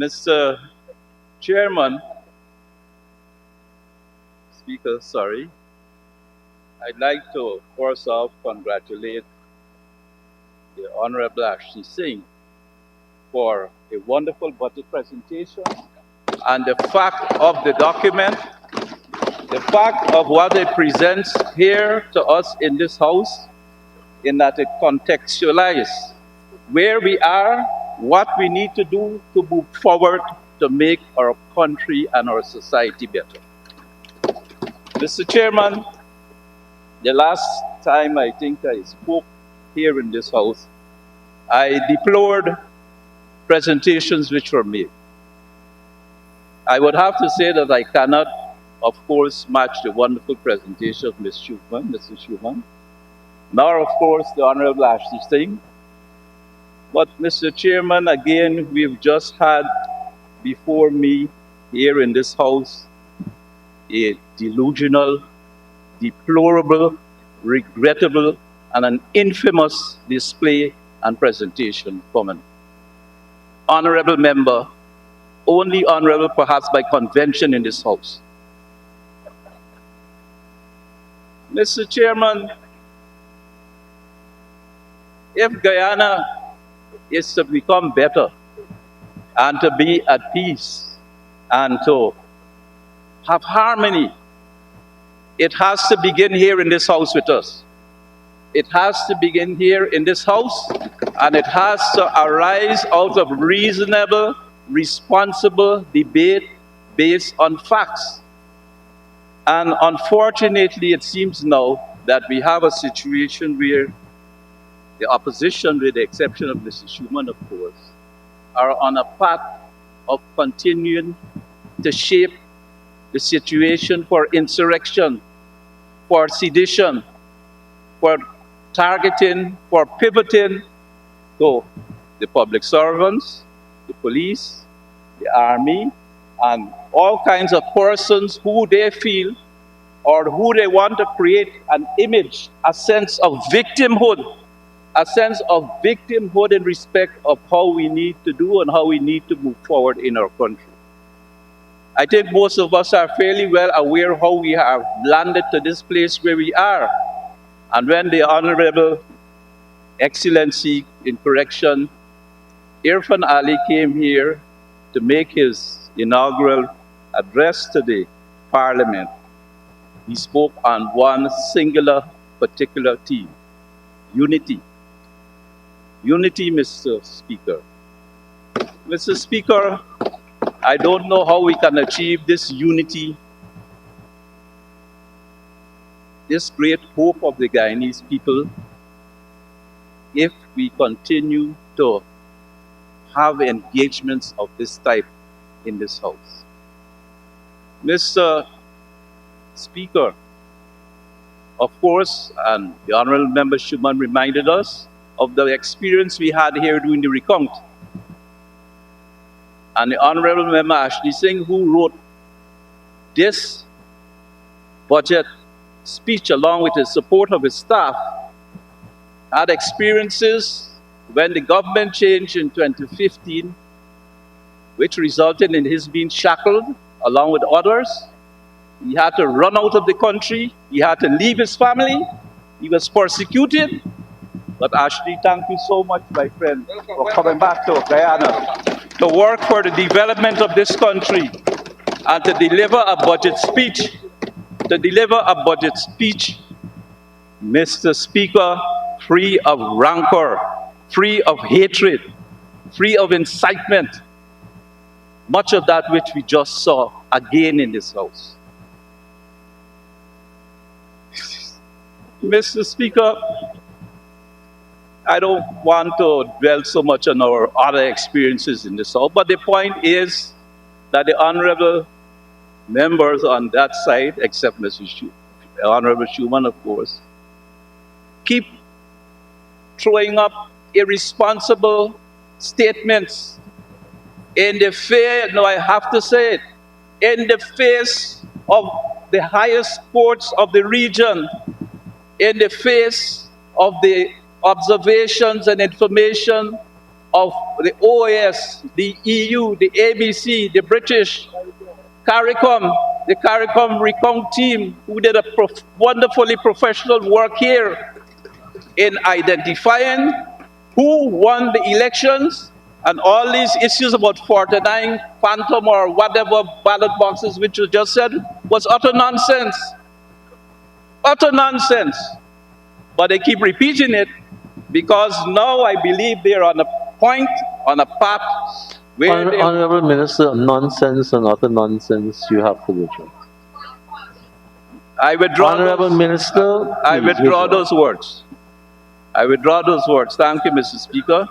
Mr. Chairman, Speaker, sorry, I'd like to first off congratulate the Honorable Ashley Singh for a wonderful budget presentation and the fact of the document, the fact of what it presents here to us in this House, in that it contextualizes where we are, what we need to do to move forward to make our country and our society better. Mr. Chairman, the last time I think I spoke here in this House, I deplored presentations which were made. I would have to say that I cannot, of course, match the wonderful presentation of Mr. Schuman, nor, of course, the Honorable Ashley Singh. But, Mr. Chairman, again, we've just had before me here in this House a delusional, deplorable, regrettable, and an infamous display and presentation from an honorable member, only honorable perhaps by convention in this House. Mr. Chairman, if Guyana is to become better and to be at peace and to have harmony, it has to begin here in this House with us. It has to begin here in this House, and it has to arise out of reasonable, responsible debate based on facts. And unfortunately, it seems now that we have a situation where the opposition, with the exception of Mr. Schuman, of course, are on a path of continuing to shape the situation for insurrection, for sedition, for targeting, for pivoting to the public servants, the police, the army, and all kinds of persons who they feel or who they want to create an image, a sense of victimhood in respect of how we need to do and how we need to move forward in our country. I think most of us are fairly well aware how we have landed to this place where we are. And when the Honorable Excellency, in correction, Irfan Ali came here to make his inaugural address to the Parliament, he spoke on one singular particular theme: unity. Unity, Mr. Speaker. Mr. Speaker, I don't know how we can achieve this unity, this great hope of the Guyanese people, if we continue to have engagements of this type in this House. Mr. Speaker, of course, and the Honorable Member Schuman reminded us of the experience we had here during the recount. And the Honorable Member Ashley Singh, who wrote this budget speech along with the support of his staff, had experiences when the government changed in 2015, which resulted in his being shackled along with others. He had to run out of the country. He had to leave his family. He was persecuted. But Ashley, thank you so much, my friend, for coming back to Guyana to work for the development of this country and to deliver a budget speech. Mr. Speaker, free of rancor, free of hatred, free of incitement. Much of that which we just saw again in this House. Mr. Speaker, I don't want to dwell so much on our other experiences in this House, but the point is that the honorable members on that side, except Mr. Honorable Schuman, of course, keep throwing up irresponsible statements in the face, no, I have to say it, in the face of the highest courts of the region, in the face of the observations and information of the OAS, the EU, the ABC, the British, CARICOM, the CARICOM Recount team, who did a wonderfully professional work here in identifying who won the elections, and all these issues about 49 phantom or whatever ballot boxes, which you just said, was utter nonsense. Utter nonsense. But they keep repeating it because now I believe they're on a point, on a path where they... Honorable Minister, nonsense and utter nonsense, you have to withdraw. I withdraw Honorable those, Minister, I please withdraw those words. I withdraw those words. Thank you, Mr. Speaker.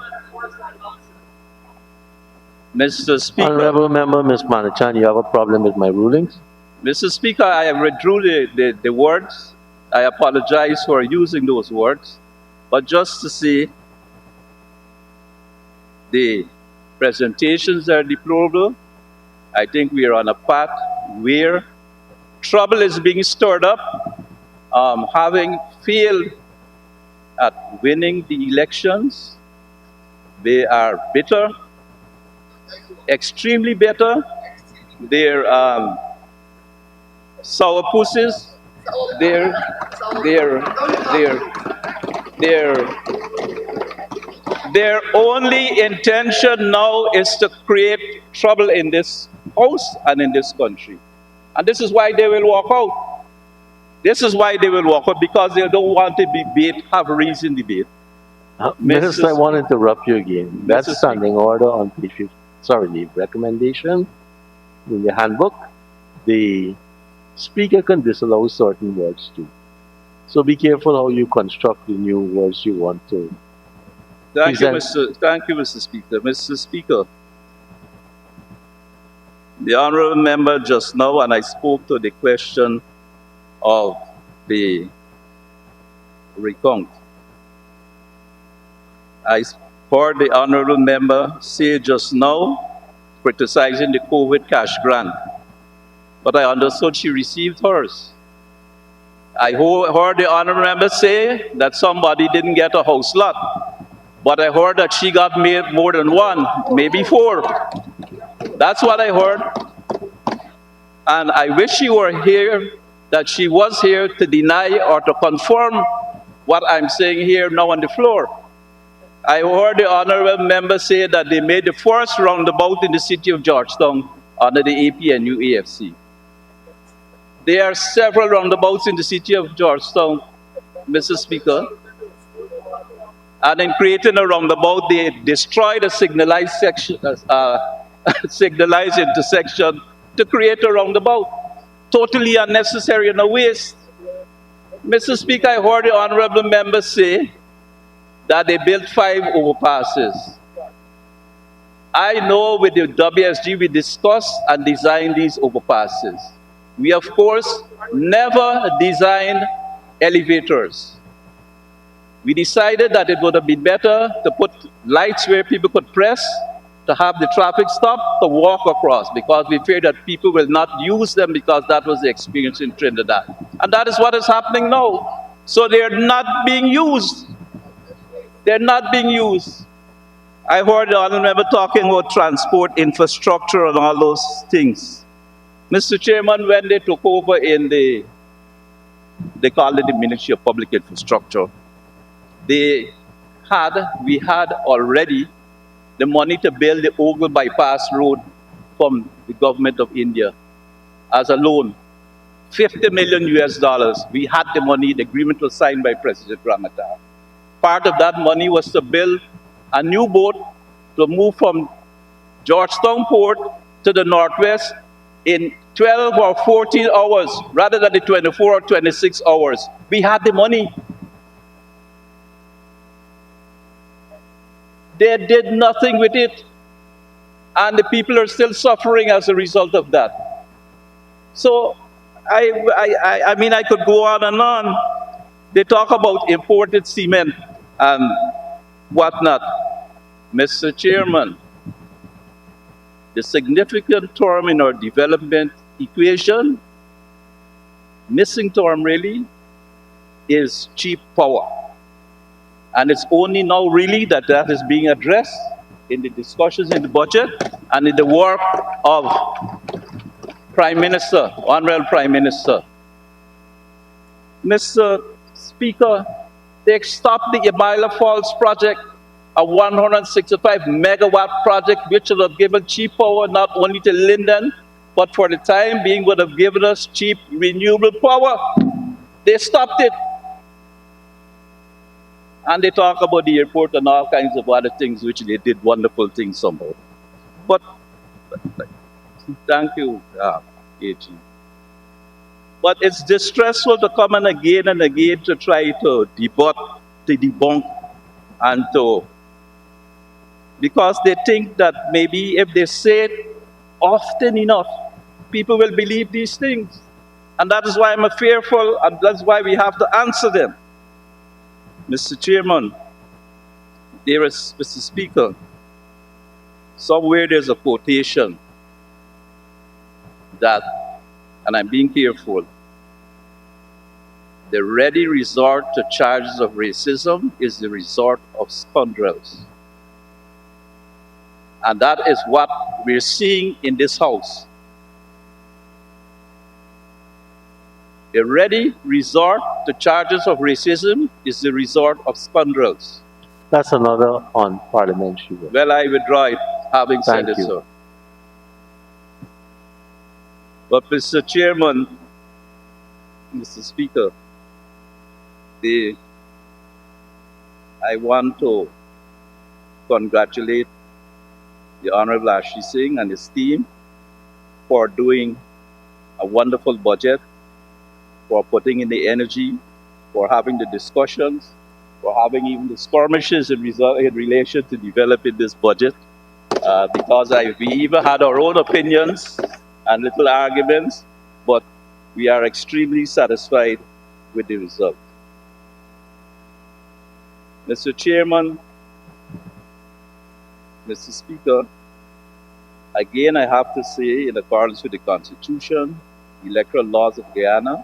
Mr. Speaker. Honorable Member, Ms. Manachan, you have a problem with my rulings? Mr. Speaker, I withdrew the words. I apologize for using those words. But just to say, the presentations are deplorable. I think we are on a path where trouble is being stirred up. Having failed at winning the elections, they are bitter, extremely bitter. They're sourpusses. Their only intention now is to create trouble in this house and in this country. And this is why they will walk out. This is why they will walk out, because they don't want to debate, have a reason debate. Minister, I want to interrupt you again. That's standing order on page 50. Sorry, the recommendation in the handbook. The speaker can disallow certain words too. So be careful how you construct the new words you want to. Thank you, Mr. Speaker. Mr. Speaker, the honourable member just now, and I spoke to the question of the recount. I heard the honourable member say just now, criticizing the COVID cash grant, but I understood she received hers. I heard the honourable member say that somebody didn't get a house lot, but I heard that she got more than one, maybe 4. That's what I heard. And I wish she were here, that she was here to deny or to confirm what I'm saying here now on the floor. I heard the honourable member say that they made the first roundabout in the city of Georgetown under the APNU AFC. There are several roundabouts in the city of Georgetown, Mr. Speaker. And in creating a roundabout, they destroyed a signalized section, signalized intersection to create a roundabout. Totally unnecessary and a waste. Mr. Speaker, I heard the honourable member say that they built 5 overpasses. I know with the WSG we discussed and designed these overpasses. We, of course, never designed elevators. We decided that it would have been better to put lights where people could press, to have the traffic stop, to walk across, because we fear that people will not use them, because that was the experience in Trinidad. And that is what is happening now. So they're not being used. They're not being used. I heard the honourable member talking about transport infrastructure and all those things. Mr. Chairman, when they took over in they called it the Ministry of Public Infrastructure, we had already the money to build the Ogle Bypass Road from the government of India as a loan, $50 million US. We had the money, the agreement was signed by President Ramadan. Part of that money was to build a new boat to move from Georgetown Port to the northwest in 12 or 14 hours rather than the 24 or 26 hours. We had the money. They did nothing with it. And the people are still suffering as a result of that. So, I mean, I could go on and on. They talk about imported cement and whatnot. Mr. Chairman, the significant term in our development equation, missing term really, is cheap power. And it's only now really that is being addressed in the discussions in the budget and in the work of Prime Minister, Honorable Prime Minister. Mr. Speaker, they stopped the Ibaila Falls project, a 165 megawatt project which would have given cheap power not only to Linden, but for the time being would have given us cheap renewable power. They stopped it. And they talk about the airport and all kinds of other things, which they did wonderful things somehow. But thank you, AG. But it's distressful to come in again and again to try to debunk, and to, because they think that maybe if they say it often enough, people will believe these things. And that is why I'm fearful, and that's why we have to answer them. Mr. Chairman, dearest Mr. Speaker, somewhere there's a quotation that, and I'm being careful, the ready resort to charges of racism is the resort of scoundrels. And that is what we're seeing in this House. A ready resort to charges of racism is the resort of scoundrels. That's another unparliamentary word. Well, I withdraw it, having said Thank it, you. sir. But, Mr. Chairman, Mr. Speaker, I want to congratulate the Honorable Ashley Singh and his team for doing a wonderful budget, for putting in the energy, for having the discussions, for having even the skirmishes in relation to developing this budget. Because we even had our own opinions and little arguments, but we are extremely satisfied with the result. Mr. Chairman, Mr. Speaker, again I have to say, in accordance with the Constitution, the electoral laws of Guyana,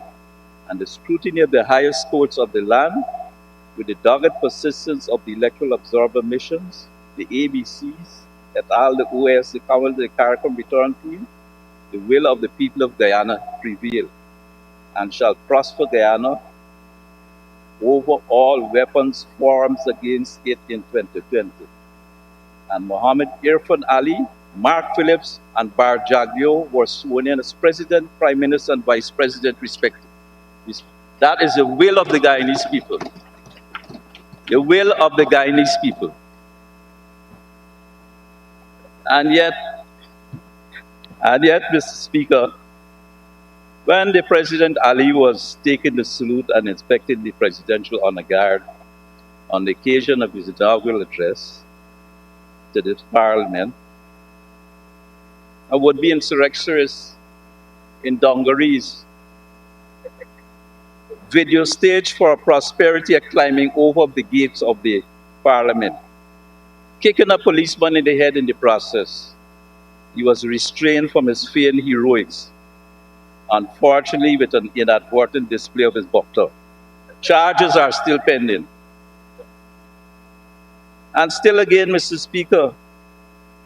and the scrutiny of the highest courts of the land, with the dogged persistence of the electoral observer missions, the ABCs, et al., the OS, the Council, the CARICOM return team, the will of the people of Guyana prevail, and shall prosper Guyana over all weapons formed against it in 2020. And Mohammed Irfan Ali, Mark Phillips, and Bar Jagdio were sworn in as President, Prime Minister, and Vice President, respectively. That is the will of the Guyanese people. The will of the Guyanese people. And yet, Mr. Speaker, when the President Ali was taking the salute and inspecting the Presidential Honor Guard on the occasion of his inaugural address to this Parliament, a would-be insurrectionist in dungarees video stage for a prosperity climbing over the gates of the Parliament, kicking a policeman in the head in the process. He was restrained from his feigned heroics, unfortunately with an inadvertent display of his buckler. Charges are still pending. And still again, Mr. Speaker,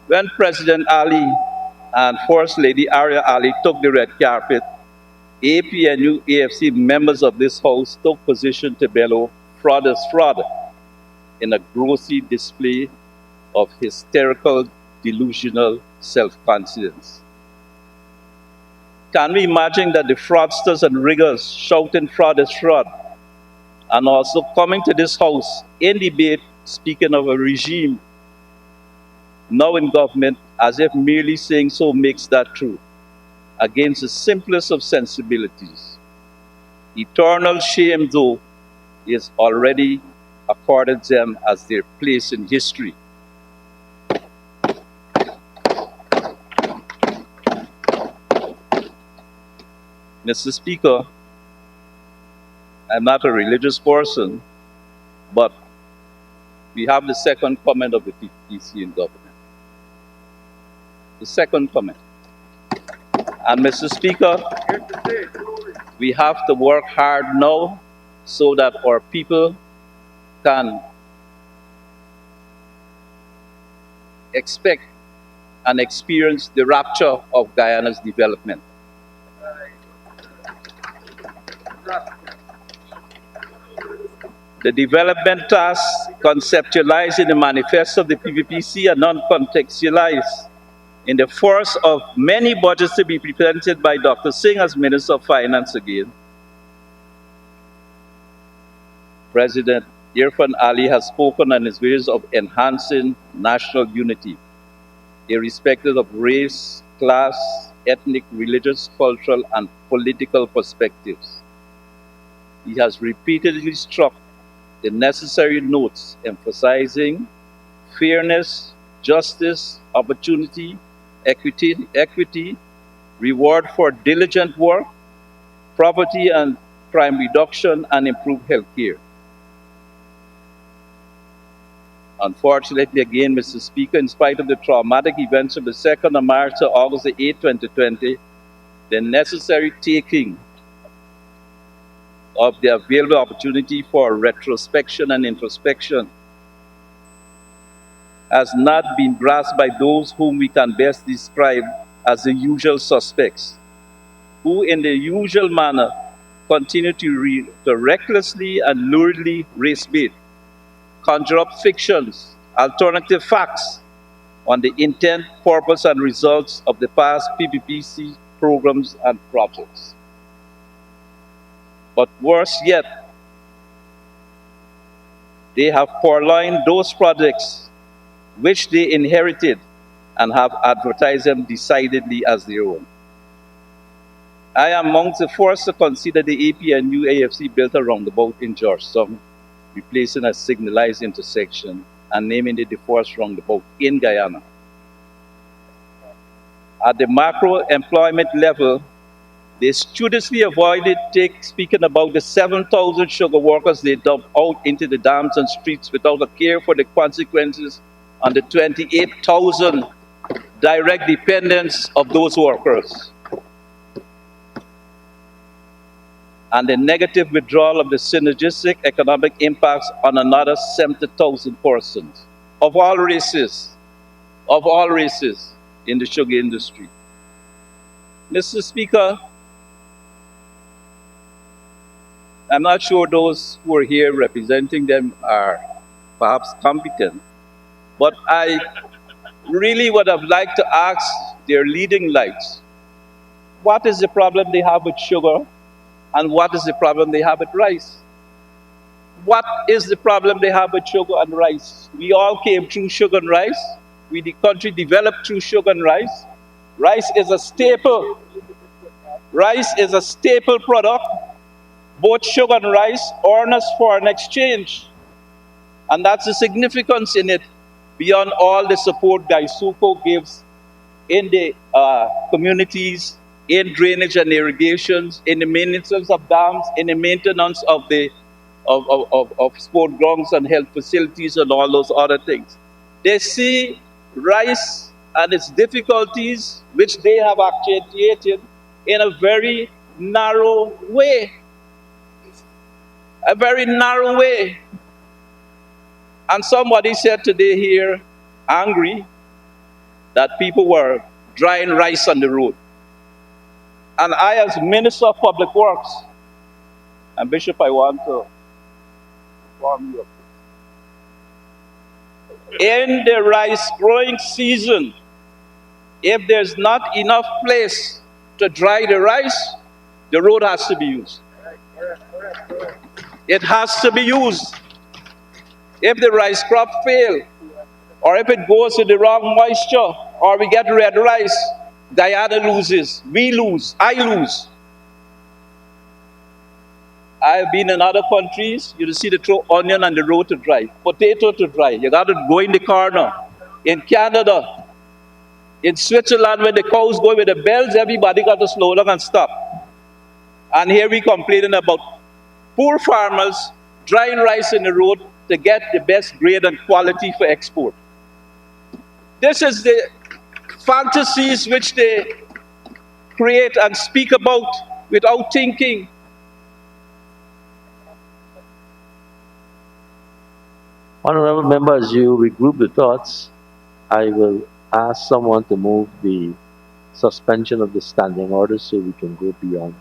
when President Ali and First Lady Arya Ali took the red carpet, APNU AFC members of this House took position to bellow fraud is fraud in a grossly display of hysterical, delusional self-confidence. Can we imagine that the fraudsters and riggers shouting fraud is fraud, and also coming to this House in debate speaking of a regime now in government as if merely saying so makes that true, against the simplest of sensibilities? Eternal shame, though, is already accorded them as their place in history. Mr. Speaker, I'm not a religious person, but we have the second comment of the PPC in government. The second comment. And Mr. Speaker, we have to work hard now so that our people can expect and experience the rapture of Guyana's development. The development tasks conceptualized in the manifesto of the PVPC are non-contextualized in the first of many budgets to be presented by Dr. Singh as Minister of Finance again. President Irfan Ali has spoken on his vision of enhancing national unity, irrespective of race, class, ethnic, religious, cultural, and political perspectives. He has repeatedly struck the necessary notes emphasizing fairness, justice, opportunity, equity, reward for diligent work, poverty and crime reduction, and improved health care. Unfortunately, again, Mr. Speaker, in spite of the traumatic events of the 2nd of March to August 8, 2020, the necessary taking of the available opportunity for retrospection and introspection has not been grasped by those whom we can best describe as the usual suspects, who in the usual manner continue to recklessly and luridly race bait, conjure up fictions, alternative facts on the intent, purpose, and results of the past PPPC programs and projects. But worse yet, they have purloined those projects which they inherited and have advertised them decidedly as their own. I am amongst the first to consider the APNU AFC built a roundabout in Georgetown, replacing a signalized intersection and naming it the first roundabout in Guyana. At the macro employment level, they studiously avoided speaking about the 7,000 sugar workers they dumped out into the dams and streets without a care for the consequences on the 28,000 direct dependents of those workers, and the negative withdrawal of the synergistic economic impacts on another 70,000 persons of all races in the sugar industry. Mr. Speaker, I'm not sure those who are here representing them are perhaps competent, but I really would have liked to ask their leading lights, what is the problem they have with sugar and what is the problem they have with rice? What is the problem they have with sugar and rice? We all came through sugar and rice. The country developed through sugar and rice. Rice is a staple. Rice is a staple product. Both sugar and rice earn us foreign exchange. And that's the significance in it, beyond all the support Gaisuko gives in the communities, in drainage and irrigations, in the maintenance of dams, in the maintenance of sport grounds and health facilities and all those other things. They see rice and its difficulties, which they have accentuated, in a very narrow way. A very narrow way. And somebody said today here, angry, that people were drying rice on the road. And I, as Minister of Public Works, and Bishop, I want to inform you of this. In the rice growing season, if there's not enough place to dry the rice, the road has to be used. It has to be used. If the rice crop fails, or if it goes to the wrong moisture, or we get red rice, Guyana loses, we lose, I lose. I've been in other countries, you see they throw onion on the road to dry, potato to dry. You got to go in the corner. In Canada, in Switzerland, when the cows go with the bells, everybody got to slow down and stop. And here we complaining about poor farmers drying rice in the road to get the best grade and quality for export. This is the fantasies which they create and speak about without thinking. Honorable members, you regroup the thoughts. I will ask someone to move the suspension of the standing order so we can go beyond.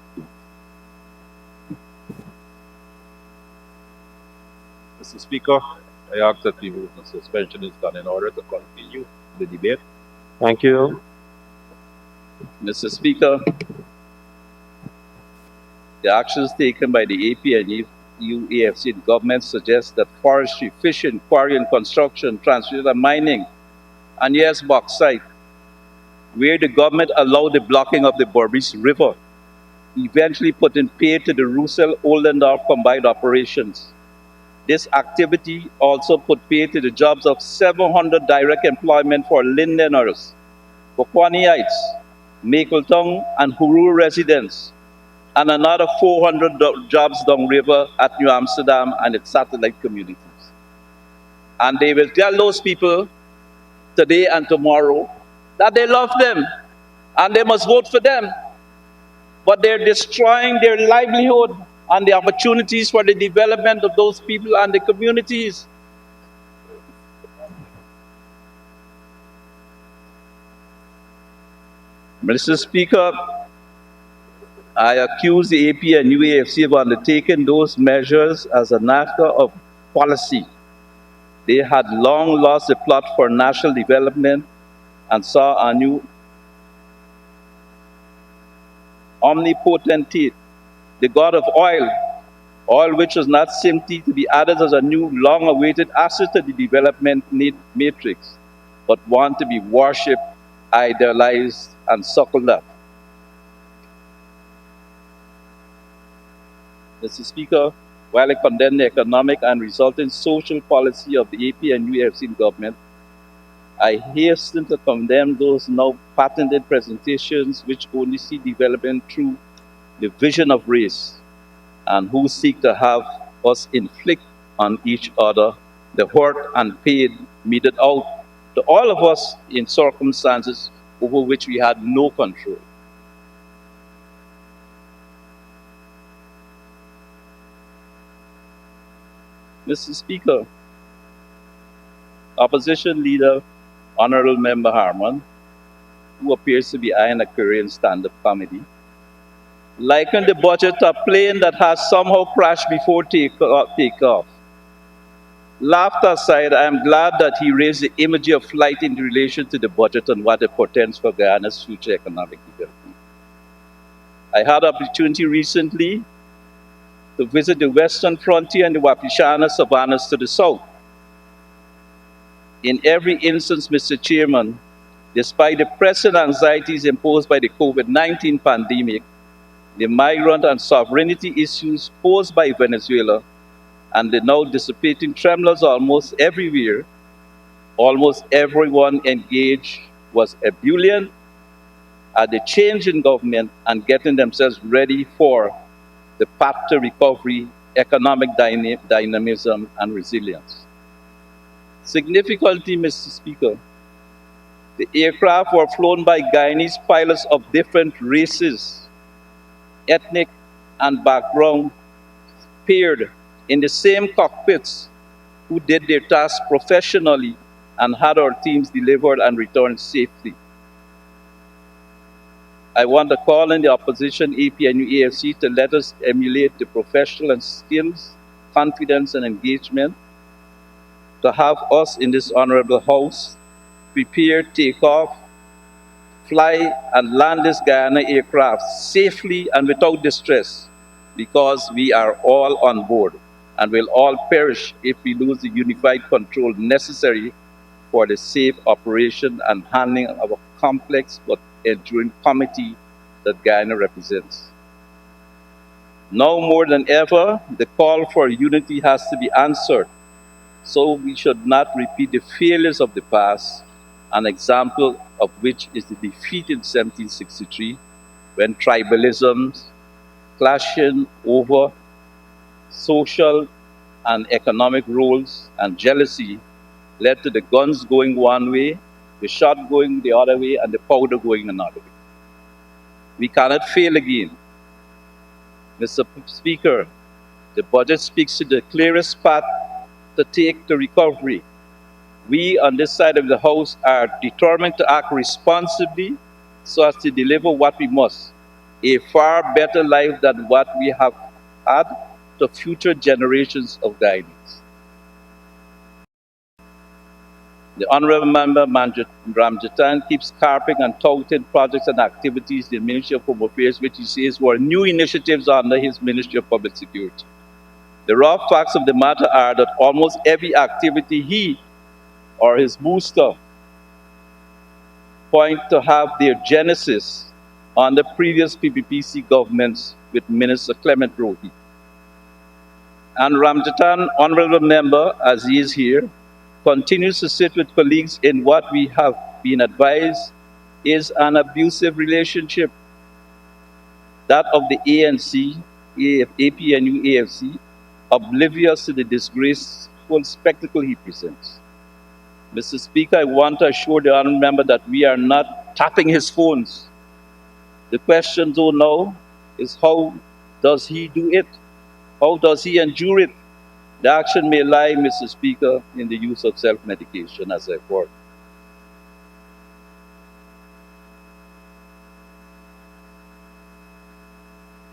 Mr. Speaker, I ask that we move the suspension is done in order to continue the debate. Thank you. Mr. Speaker, the actions taken by the AP and UAFC government suggest that forestry, fishing, quarry and construction, transport and mining, and yes, bauxite, where the government allowed the blocking of the Berbice River, eventually putting paid to the Russell-Oldendorf combined operations. This activity also put paid to the jobs of 700 direct employment for Lindeners, Bokwaniites, Mapletown, and Huru residents, and another 400 jobs downriver at New Amsterdam and its satellite communities. And they will tell those people today and tomorrow that they love them and they must vote for them. But they're destroying their livelihood and the opportunities for the development of those people and the communities. Mr. Speaker, I accuse the AP and UAFC of undertaking those measures as a matter of policy. They had long lost the plot for national development and saw a new omnipotentate, the god of oil, oil which was not simply to be added as a new long-awaited asset to the development matrix, but one to be worshipped, idolized, and suckled up. Mr. Speaker, while I condemn the economic and resulting social policy of the AP and UAFC government, I hasten to condemn those now patented presentations which only see development through the vision of race and who seek to have us inflict on each other the hurt and pain meted out to all of us in circumstances over which we had no control. Mr. Speaker, Opposition Leader Honorable Member Harman, who appears to be eyeing a career in stand-up comedy, likened the budget to a plane that has somehow crashed before takeoff. Laughter aside, I am glad that he raised the imagery of flight in relation to the budget and what it portends for Guyana's future economic development. I had the opportunity recently to visit the western frontier and the Wapishana savannas to the south. In every instance, Mr. Chairman, despite the present anxieties imposed by the COVID-19 pandemic, the migrant and sovereignty issues posed by Venezuela, and the now dissipating tremors almost everywhere, almost everyone engaged was ebullient at the change in government and getting themselves ready for the path to recovery, economic dynamism, and resilience. Significantly, Mr. Speaker, the aircraft were flown by Guyanese pilots of different races, ethnic, and background, paired in the same cockpits, who did their task professionally and had our teams delivered and returned safely. I want to call on the opposition, AP and UAFC, to let us emulate the professional and skills, confidence, and engagement to have us in this honorable house prepare, take off, fly, and land this Guyana aircraft safely and without distress, because we are all on board and will all perish if we lose the unified control necessary for the safe operation and handling of a complex but enduring committee that Guyana represents. Now more than ever, the call for unity has to be answered, so we should not repeat the failures of the past, an example of which is the defeat in 1763, when tribalisms clashing over social and economic roles and jealousy led to the guns going one way, the shot going the other way, and the powder going another way. We cannot fail again. Mr. Speaker, the budget speaks to the clearest path to take to recovery. We on this side of the House are determined to act responsibly so as to deliver what we must, a far better life than what we have had to future generations of Guyanese. The Honorable Member Ramjatan keeps carping and touting projects and activities in the Ministry of Home Affairs, which he says were new initiatives under his Ministry of Public Security. The raw facts of the matter are that almost every activity he or his booster point to have their genesis on the previous PPPC governments with Minister Clement Rohi. And Ramjatan, honorable member, as he is here, continues to sit with colleagues in what we have been advised is an abusive relationship, that of the ANC, APNU, AFC, oblivious to the disgraceful spectacle he presents. Mr. Speaker, I want to assure the honourable member that we are not tapping his phones. The question, though, now is how does he do it? How does he endure it? The action may lie, Mr. Speaker, in the use of self-medication, as I've worked.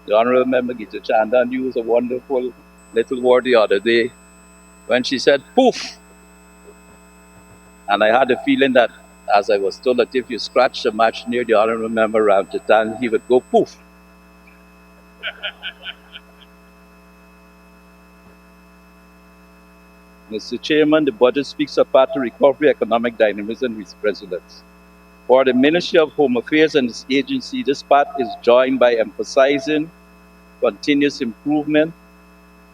The Honourable Member Gita Chandan used a wonderful little word the other day when she said, poof. And I had a feeling that, as I was told, that if you scratch a match near the Honourable Member Ramjatan, he would go poof. Mr. Chairman, the budget speaks of path to recovery, economic dynamism, and resilience. For the Ministry of Home Affairs and its agency, this path is joined by emphasizing continuous improvement,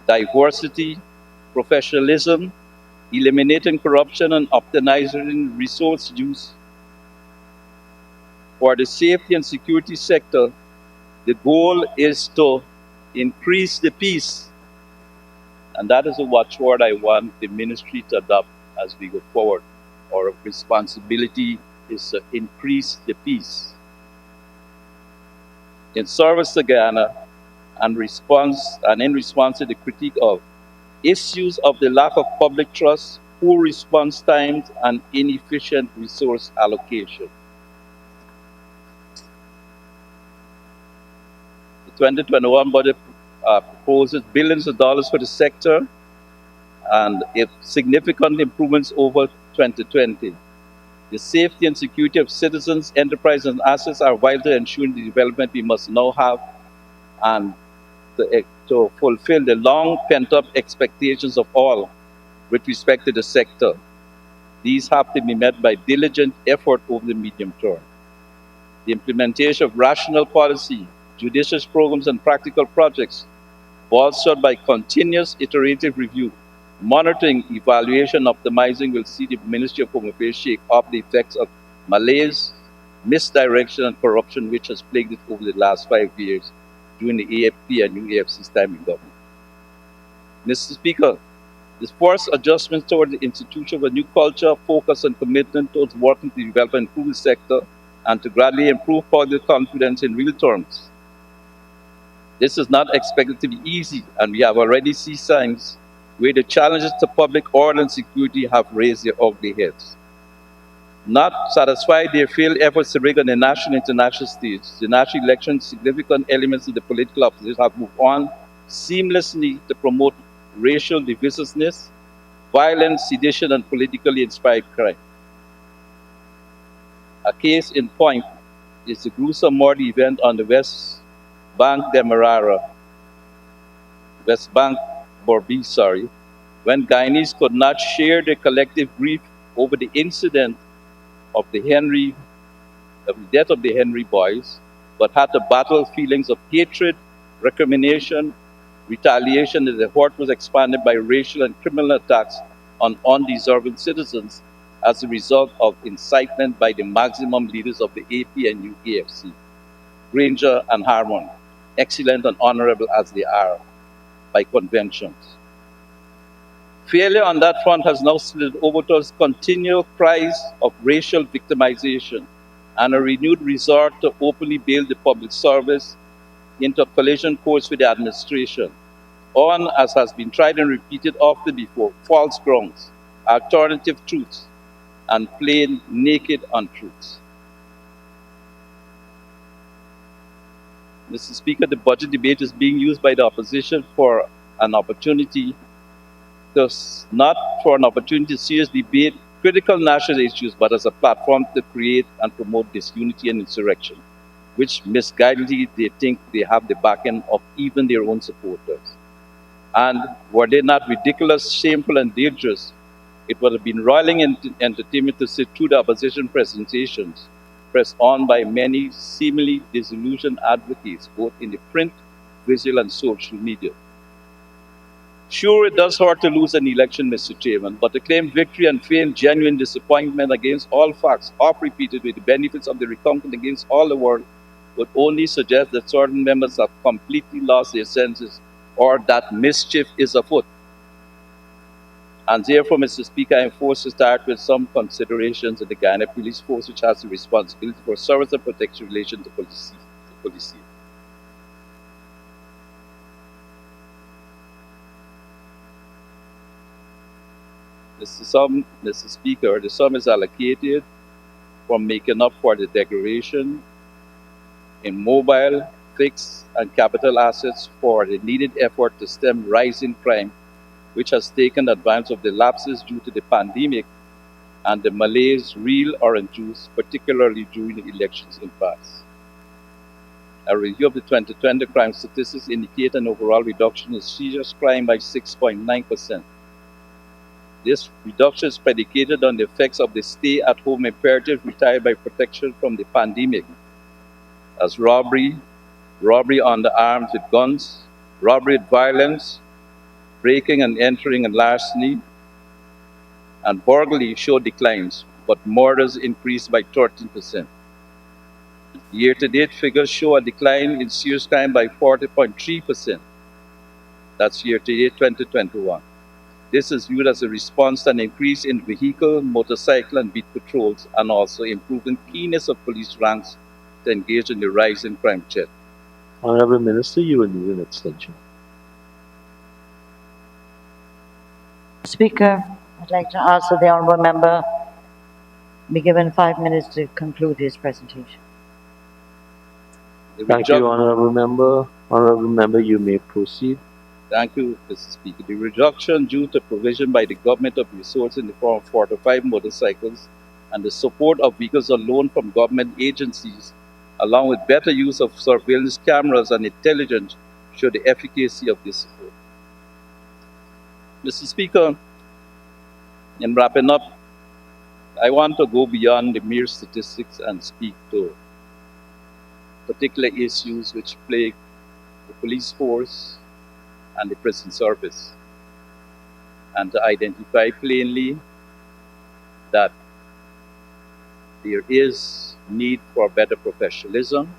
diversity, professionalism, eliminating corruption, and optimizing resource use. For the safety and security sector, the goal is to increase the peace. And that is a watchword I want the ministry to adopt as we go forward. Our responsibility is to increase the peace. In service to Guyana and in response to the critique of issues of the lack of public trust, poor response times, and inefficient resource allocation. The 2021 budget proposes billions of dollars for the sector and significant improvements over 2020. The safety and security of citizens, enterprise, and assets are vital to ensuring the development we must now have and to fulfill the long pent-up expectations of all with respect to the sector. These have to be met by diligent effort over the medium term. The implementation of rational policy, judicious programs, and practical projects, bolstered by continuous iterative review, monitoring, evaluation, optimizing, will see the Ministry of Home Affairs shake off the effects of malaise, misdirection, and corruption which has plagued it over the last 5 years during the AFP and UAFC's time in government. Mr. Speaker, this forced adjustments toward the institution of a new culture, focus, and commitment towards working to develop and improve the sector and to gradually improve public confidence in real terms. This is not expected to be easy, and we have already seen signs where the challenges to public order and security have raised their ugly heads. Not satisfied their failed efforts to rig on the national and international stage, the national election, significant elements of the political opposition have moved on seamlessly to promote racial divisiveness, violence, sedition, and politically inspired crime. A case in point is the gruesome murder event on the West Bank Demerara, West Bank Borby, when Guyanese could not share their collective grief over the incident of the death of the Henry boys, but had to battle feelings of hatred, recrimination, retaliation as the horde was expanded by racial and criminal attacks on undeserving citizens as a result of incitement by the maximum leaders of the AP and UAFC, Granger and Harmon, excellent and honorable as they are by conventions. Failure on that front has now slid over towards continual cries of racial victimization and a renewed resort to openly bail the public service into a collision course with the administration on, as has been tried and repeated often before, false grounds alternative truths, and plain naked untruths. Mr. Speaker, the budget debate is being used by the opposition for an opportunity, thus not for an opportunity to seriously debate critical national issues, but as a platform to create and promote disunity and insurrection, which misguidedly they think they have the backing of even their own supporters. And were they not ridiculous, shameful, and dangerous, it would have been roiling entertainment to sit through the opposition presentations, pressed on by many seemingly disillusioned advocates, both in the print, visual, and social media. Sure, it does hurt to lose an election, Mr. Chairman, but to claim victory and feign genuine disappointment against all facts, oft repeated with the benefits of the recounting against all the world, would only suggest that certain members have completely lost their senses or that mischief is afoot. And therefore, Mr. Speaker, I am forced to start with some considerations of the Guyana Police Force, which has the responsibility for service and protection in relation to police. Mr. Speaker, the sum is allocated for making up for the degradation in mobile, fixed, and capital assets for the needed effort to stem rising crime, which has taken advantage of the lapses due to the pandemic and the malaise, real or induced, particularly during the elections in past. A review of the 2020 crime statistics indicate an overall reduction in serious crime by 6.9%. This reduction is predicated on the effects of the stay-at-home imperative retired by protection from the pandemic, as robbery, robbery under arms with guns, robbery with violence, breaking and entering and larceny, and burglary show declines, but murders increased by 13%. Year-to-date figures show a decline in serious crime by 40.3%. That's year-to-date 2021. This is viewed as a response to an increase in vehicle, motorcycle, and beat patrols, and also improving keenness of police ranks to engage in the rise in crime threat. Honorable Minister, you will need an extension. Speaker, I'd like to ask that the honourable member be given 5 minutes to conclude his presentation. Thank you, Honorable Member. Honorable Member, you may proceed. Thank you, Mr. Speaker. The reduction due to provision by the government of resources in the form of 45 motorcycles and the support of vehicles on loan from government agencies, along with better use of surveillance cameras and intelligence, show the efficacy of this support. Mr. Speaker, in wrapping up, I want to go beyond the mere statistics and speak to particular issues which plague the police force and the prison service, and to identify plainly that there is need for better professionalism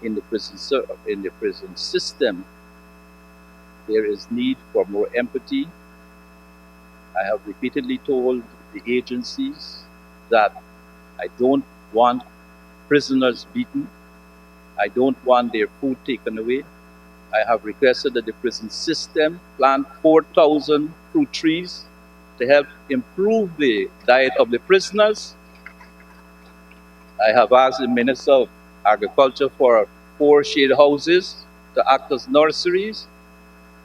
in the prison system. There is need for more empathy. I have repeatedly told the agencies that I don't want prisoners beaten. I don't want their food taken away. I have requested that the prison system plant 4,000 fruit trees to help improve the diet of the prisoners. I have asked the Minister of Agriculture for 4 shade houses to act as nurseries.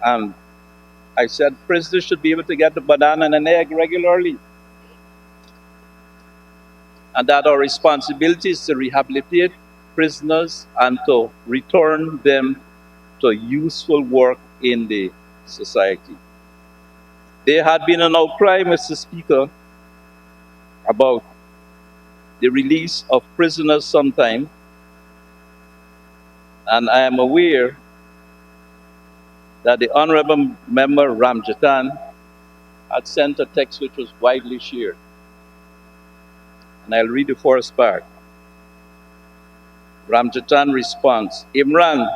And I said prisoners should be able to get a banana and an egg regularly. And that our responsibility is to rehabilitate prisoners and to return them to useful work in the society. There had been an outcry, Mr. Speaker, about the release of prisoners sometime, and I am aware that the Honorable Member Ramjatan had sent a text which was widely shared. And I'll read the first part. Ramjatan responds, Imran,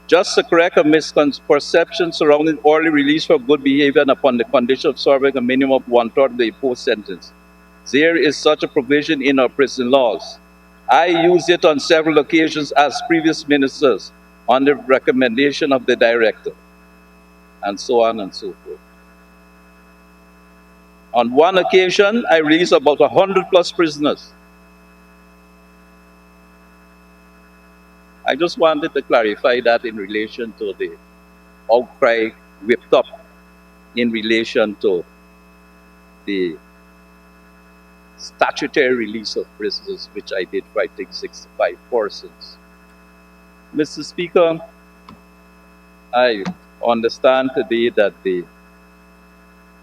just to correct a misconception surrounding early release for good behavior and upon the condition of serving a minimum of 1/3 of the imposed sentence. There is such a provision in our prison laws. I used it on several occasions as previous ministers on the recommendation of the director, and so on and so forth. On one occasion, I released about 100 plus prisoners. I just wanted to clarify that in relation to the outcry whipped up in relation to the statutory release of prisoners, which I did for I think 65 persons. Mr. Speaker, I understand today that the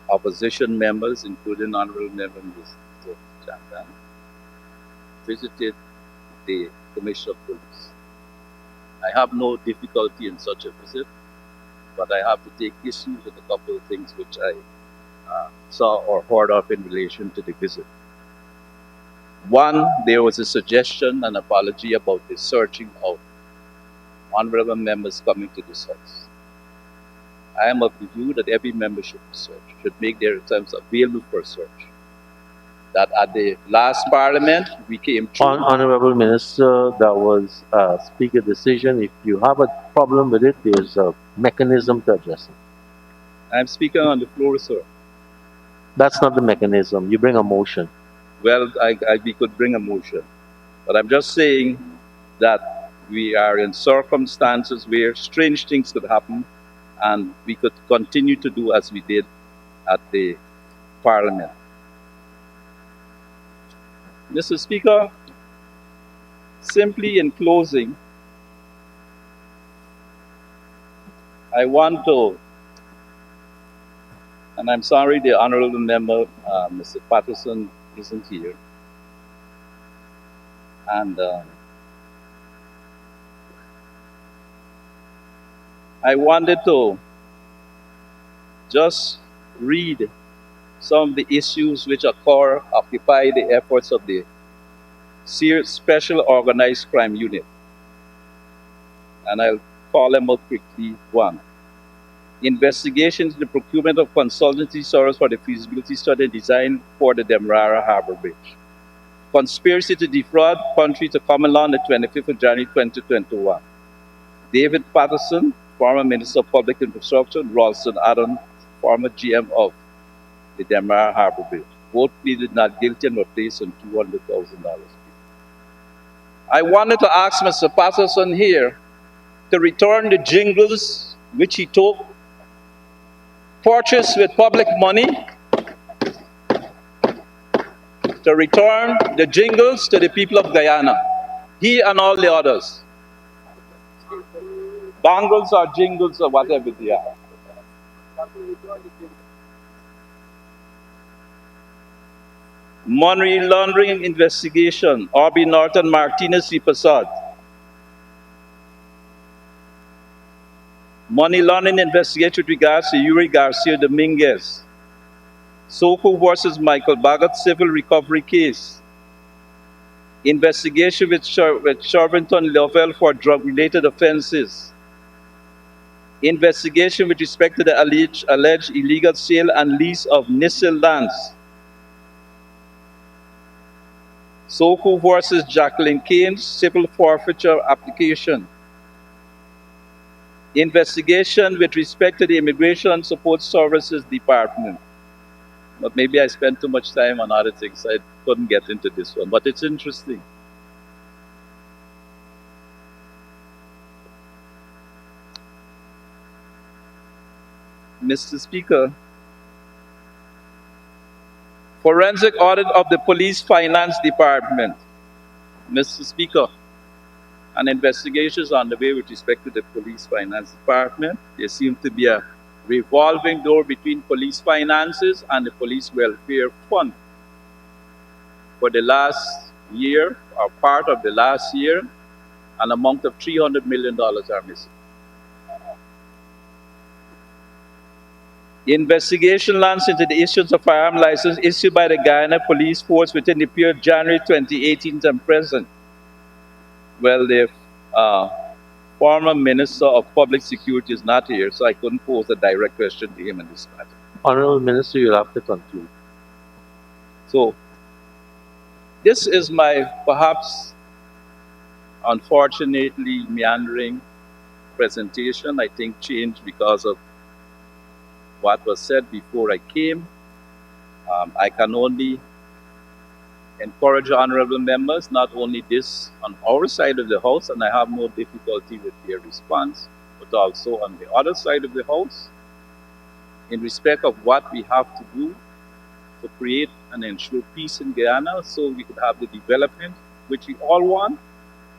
opposition members, including Honorable Member Mr. Chandan, visited the Commissioner of Police. I have no difficulty in such a visit, but I have to take issue with a couple of things which I saw or heard of in relation to the visit. One, there was a suggestion and apology about the searching of honorable members coming to this house. I am of the view that every member should make their terms available for search. That at the last parliament, we came through. Honorable Minister, that was a speaker decision. If you have a problem with it, there's a mechanism to address it. I'm speaking on the floor, sir. That's not the mechanism. You bring a motion. Well, we could bring a motion. But I'm just saying that we are in circumstances where strange things could happen, and we could continue to do as we did at the parliament. Mr. Speaker, simply in closing, I want to, and I'm sorry the honorable member, Mr. Patterson, isn't here. And I wanted to just read some of the issues which occupy the efforts of the Special Organized Crime Unit. And I'll call them out quickly. One, investigation into the procurement of consultancy services for the feasibility study and design for the Demerara Harbor Bridge. Conspiracy to defraud country to common law on the 25th of January 2021. David Patterson, former Minister of Public Infrastructure, Ralston Adams, former GM of the Demerara Harbor Bridge. Both pleaded not guilty and were placed on $200,000. I wanted to ask Mr. Patterson here to return the jingles which he took, purchased with public money, to return the jingles to the people of Guyana, he and all the others. Bangles or jingles or whatever they are. Money laundering investigation, Orby Norton Martinez v. Passad. Money laundering investigation with regards to Yuri Garcia Dominguez. Soko versus Michael Bagot civil recovery case. Investigation with Shervinton Lovell for drug-related offenses. Investigation with respect to the alleged illegal sale and lease of Nissil lands. Soko versus Jacqueline Keynes civil forfeiture application. Investigation with respect to the Immigration and Support Services Department. But maybe I spent too much time on other things. I couldn't get into this one, but it's interesting. Mr. Speaker, forensic audit of the Police Finance Department. Mr. Speaker, an investigation is underway with respect to the Police Finance Department. There seems to be a revolving door between police finances and the Police Welfare Fund. For the last year, or part of the last year, an amount of $300 million are missing. Investigation launched into the issuance of firearm license issued by the Guyana Police Force within the period January 2018 and present. Well, the former Minister of Public Security is not here, so I couldn't pose a direct question to him in this matter. Honorable Minister, you'll have to conclude. So, this is my perhaps unfortunately meandering presentation. I think changed because of what was said before I came. I can only encourage honorable members, not only this on our side of the house, and I have no difficulty with their response, but also on the other side of the house, in respect of what we have to do to create and ensure peace in Guyana so we could have the development which we all want,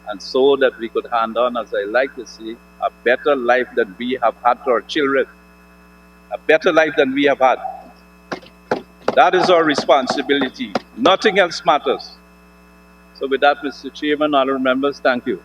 and so that we could hand on, as I like to say, a better life than we have had to our children, a better life than we have had. That is our responsibility. Nothing else matters. So with that, Mr. Chairman, honorable members, thank you.